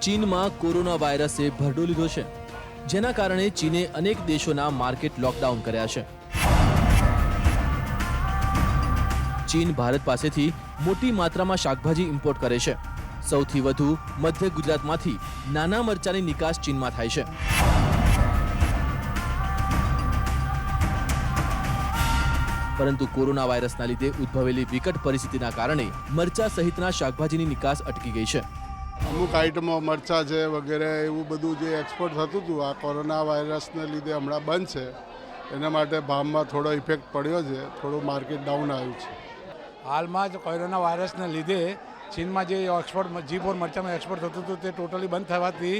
ચીનમાં કોરોના વાયરસે ભરડો લીધો છે, જેના કારણે ચીને અનેક દેશોના માર્કેટ લોકડાઉન કર્યા છે. ચીન ભારત પાસેથી મોટી માત્રામાં શાકભાજી ઇમ્પોર્ટ કરે છે. સૌથી વધુ મધ્ય ગુજરાતમાંથી નાના મરચાની નિકાસ ચીનમાં થાય છે. પરંતુ કોરોના વાયરસના લીધે ઉદ્ભવેલી વિકટ પરિસ્થિતિના કારણે મરચા સહિતના શાકભાજીની નિકાસ અટકી ગઈ છે. અમુક આઇટમો મરચાં છે વગેરે એવું બધું જે એક્સપોર્ટ થતું હતું આ કોરોના વાયરસને લીધે હમણાં બંધ છે. એના માટે ભાવમાં થોડો ઇફેક્ટ પડ્યો છે, થોડું માર્કેટ ડાઉન આવ્યું છે. હાલમાં જ કોરોના વાયરસને લીધે ચીનમાં જે એક્સપોર્ટ G4 મરચાંનું એક્સપોર્ટ થતું હતું તે ટોટલી બંધ થવાથી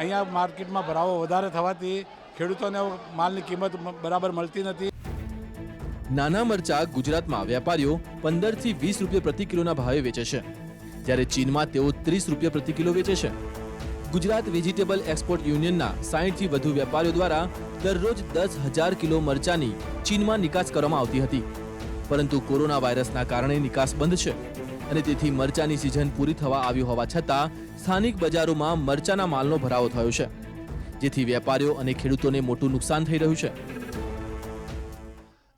અહીંયા માર્કેટમાં ભરાવો વધારે થવાથી ખેડૂતોને માલની કિંમત બરાબર મળતી નથી. નાના મરચા ગુજરાતમાં વેપારીઓ 15 થી 20 રૂપિયા પ્રતિ કિલોના ભાવે વેચે છે, જ્યારે ચીનમાં તેઓ 30 રૂપિયા પ્રતિ કિલો વેચે છે. ગુજરાત વેજીટેબલ એક્સપોર્ટ યુનિયનના 60 થી વધુ વેપારીઓ દ્વારા દરરોજ 10,000 કિલો મરચાની ચીનમાં નિકાસ કરવામાં આવતી હતી. પરંતુ કોરોના વાયરસના કારણે નિકાસ બંધ છે અને તેથી મરચાની સિઝન પૂરી થવા આવી હોવા છતાં સ્થાનિક બજારોમાં મરચાના માલનો ભરાવો થયો છે, જેથી વેપારીઓ અને ખેડૂતોને મોટું નુકસાન થઈ રહ્યું છે.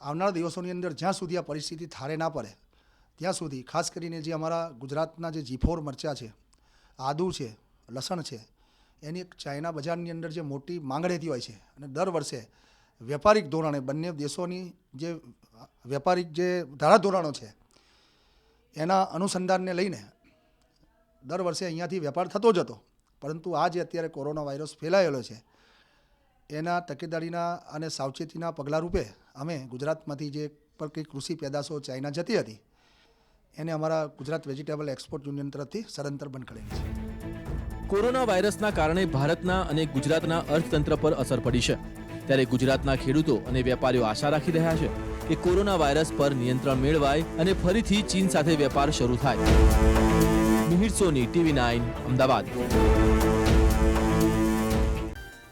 આવનારા દિવસોની અંદર જ્યાં સુધી આ પરિસ્થિતિ થારે ના પડે ત્યાં સુધી ખાસ કરીને જે અમારા ગુજરાતના જે G4 મરચાં છે, આદુ છે, લસણ છે, એની એક ચાઇના બજારની અંદર જે મોટી માંગ રહેતી હોય છે અને દર વર્ષે વેપારિક ધોરણે બંને દેશોની જે વેપારિક જે ધારાધોરણો છે એના અનુસંધાનને લઈને દર વર્ષે અહીંયાથી વેપાર થતો જ હતો. પરંતુ આ જે અત્યારે કોરોના વાયરસ ફેલાયેલો છે એના તકેદારીના અને સાવચેતીના પગલાં રૂપે અમે ગુજરાતમાંથી જે પર કંઈ કૃષિ પેદાશો ચાઇના જતી હતી એને અમારા ગુજરાત વેજીટેબલ એક્સપોર્ટ યુનિયન તરફથી સદંતર બંધ કરેલી છે. કોરોના વાયરસના કારણે ભારતના અને ગુજરાતના અર્થતંત્ર પર અસર પડી છે, ત્યારે ગુજરાતના ખેડૂતો અને વેપારીઓ આશા રાખી રહ્યા છે કે કોરોના વાયરસ પર નિયંત્રણ મેળવાય અને ફરીથી ચીન સાથે વેપાર શરૂ થાય. મિહિર સોની, TV9 અમદાવાદ.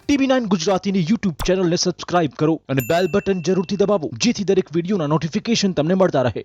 TV9 ગુજરાતીની YouTube ચેનલને સબસ્ક્રાઇબ કરો અને બેલ બટન જરૂરથી દબાવો, જેથી દરેક વિડીયોના નોટિફિકેશન તમને મળતા રહે.